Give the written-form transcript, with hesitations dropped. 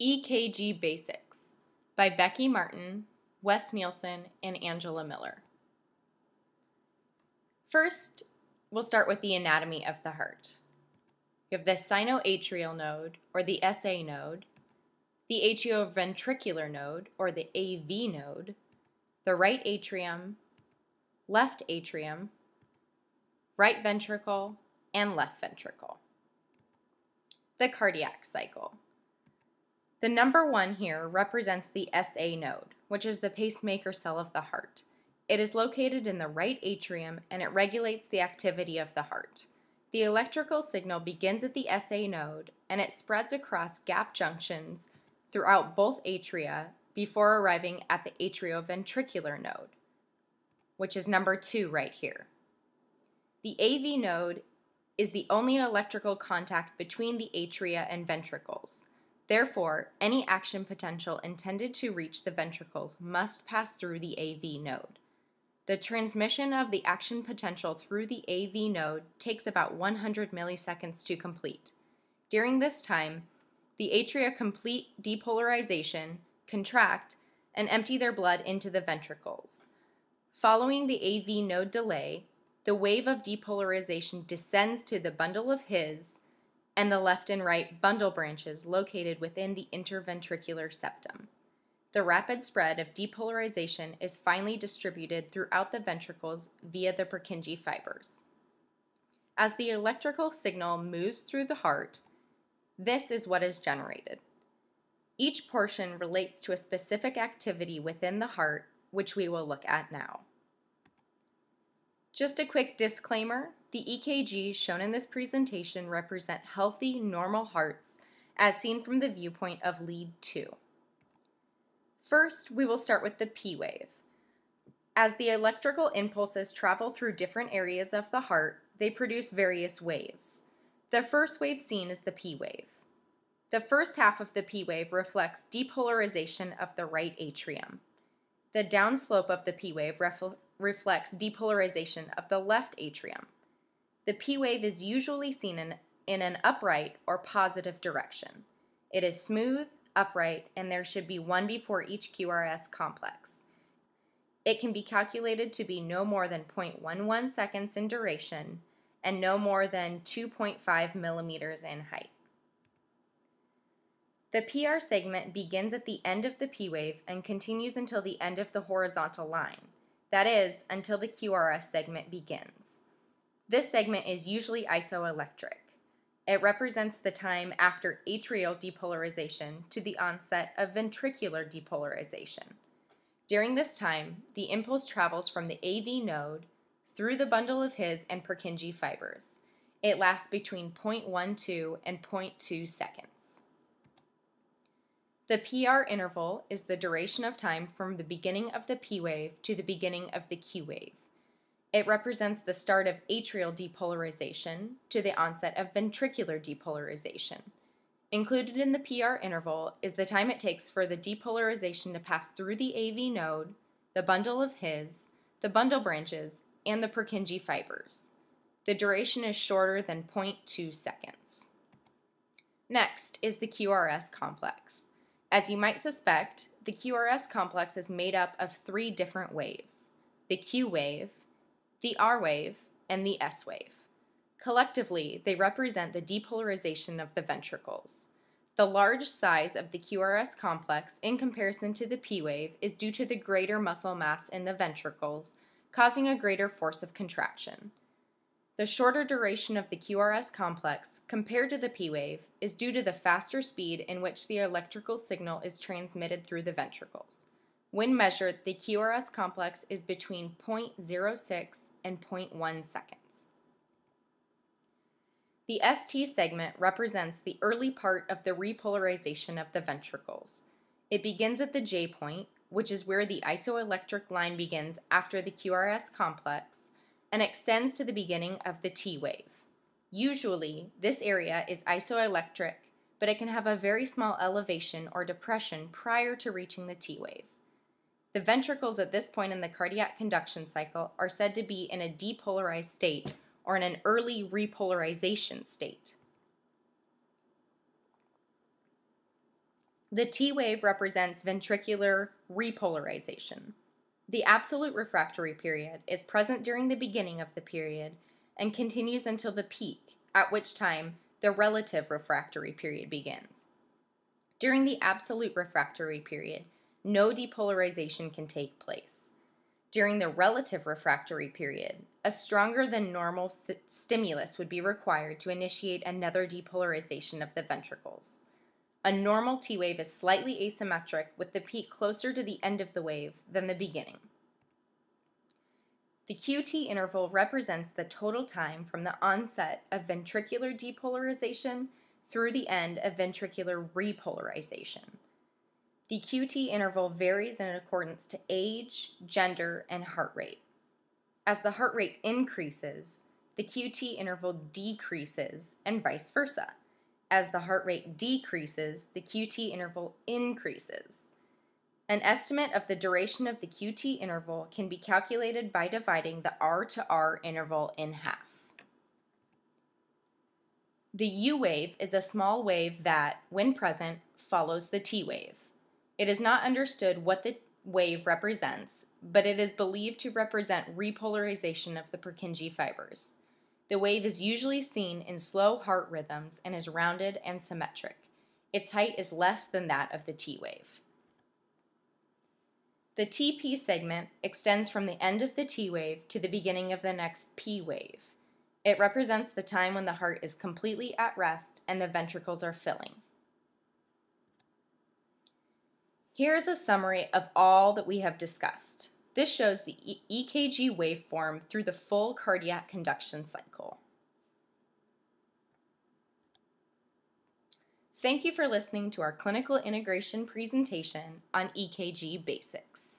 EKG Basics by Becky Martin, Wes Nielsen, and Angela Miller. First, we'll start with the anatomy of the heart. You have the sinoatrial node, or the SA node, the atrioventricular node, or the AV node, the right atrium, left atrium, right ventricle, and left ventricle. The cardiac cycle. The number 1 here represents the SA node, which is the pacemaker cell of the heart. It is located in the right atrium and it regulates the activity of the heart. The electrical signal begins at the SA node and it spreads across gap junctions throughout both atria before arriving at the atrioventricular node, which is number 2 right here. The AV node is the only electrical contact between the atria and ventricles. Therefore, any action potential intended to reach the ventricles must pass through the AV node. The transmission of the action potential through the AV node takes about 100 milliseconds to complete. During this time, the atria complete depolarization, contract, and empty their blood into the ventricles. Following the AV node delay, the wave of depolarization descends to the bundle of His and the left and right bundle branches located within the interventricular septum. The rapid spread of depolarization is finally distributed throughout the ventricles via the Purkinje fibers. As the electrical signal moves through the heart, this is what is generated. Each portion relates to a specific activity within the heart, which we will look at now. Just a quick disclaimer, the EKGs shown in this presentation represent healthy, normal hearts as seen from the viewpoint of lead 2. First, we will start with the P wave. As the electrical impulses travel through different areas of the heart, they produce various waves. The first wave seen is the P wave. The first half of the P wave reflects depolarization of the right atrium. The downslope of the P wave reflects depolarization of the left atrium. The P wave is usually seen in an upright or positive direction. It is smooth, upright, and there should be one before each QRS complex. It can be calculated to be no more than 0.11 seconds in duration and no more than 2.5 millimeters in height. The PR segment begins at the end of the P wave and continues until the end of the horizontal line. That is, until the QRS segment begins. This segment is usually isoelectric. It represents the time after atrial depolarization to the onset of ventricular depolarization. During this time, the impulse travels from the AV node through the bundle of His and Purkinje fibers. It lasts between 0.12 and 0.2 seconds. The PR interval is the duration of time from the beginning of the P wave to the beginning of the Q wave. It represents the start of atrial depolarization to the onset of ventricular depolarization. Included in the PR interval is the time it takes for the depolarization to pass through the AV node, the bundle of His, the bundle branches, and the Purkinje fibers. The duration is shorter than 0.2 seconds. Next is the QRS complex. As you might suspect, the QRS complex is made up of 3 different waves: the Q wave, the R wave, and the S wave. Collectively, they represent the depolarization of the ventricles. The large size of the QRS complex in comparison to the P wave is due to the greater muscle mass in the ventricles, causing a greater force of contraction. The shorter duration of the QRS complex compared to the P wave is due to the faster speed in which the electrical signal is transmitted through the ventricles. When measured, the QRS complex is between 0.06 and 0.1 seconds. The ST segment represents the early part of the repolarization of the ventricles. It begins at the J point, which is where the isoelectric line begins after the QRS complex, and extends to the beginning of the T wave. Usually, this area is isoelectric, but it can have a very small elevation or depression prior to reaching the T wave. The ventricles at this point in the cardiac conduction cycle are said to be in a depolarized state or in an early repolarization state. The T wave represents ventricular repolarization. The absolute refractory period is present during the beginning of the period and continues until the peak, at which time the relative refractory period begins. During the absolute refractory period, no depolarization can take place. During the relative refractory period, a stronger than normal stimulus would be required to initiate another depolarization of the ventricles. A normal T wave is slightly asymmetric, with the peak closer to the end of the wave than the beginning. The QT interval represents the total time from the onset of ventricular depolarization through the end of ventricular repolarization. The QT interval varies in accordance to age, gender, and heart rate. As the heart rate increases, the QT interval decreases, and vice versa. As the heart rate decreases, the QT interval increases. An estimate of the duration of the QT interval can be calculated by dividing the R to R interval in half. The U wave is a small wave that, when present, follows the T wave. It is not understood what the wave represents, but it is believed to represent repolarization of the Purkinje fibers. The wave is usually seen in slow heart rhythms and is rounded and symmetric. Its height is less than that of the T wave. The TP segment extends from the end of the T wave to the beginning of the next P wave. It represents the time when the heart is completely at rest and the ventricles are filling. Here is a summary of all that we have discussed. This shows the EKG waveform through the full cardiac conduction cycle. Thank you for listening to our clinical integration presentation on EKG Basics.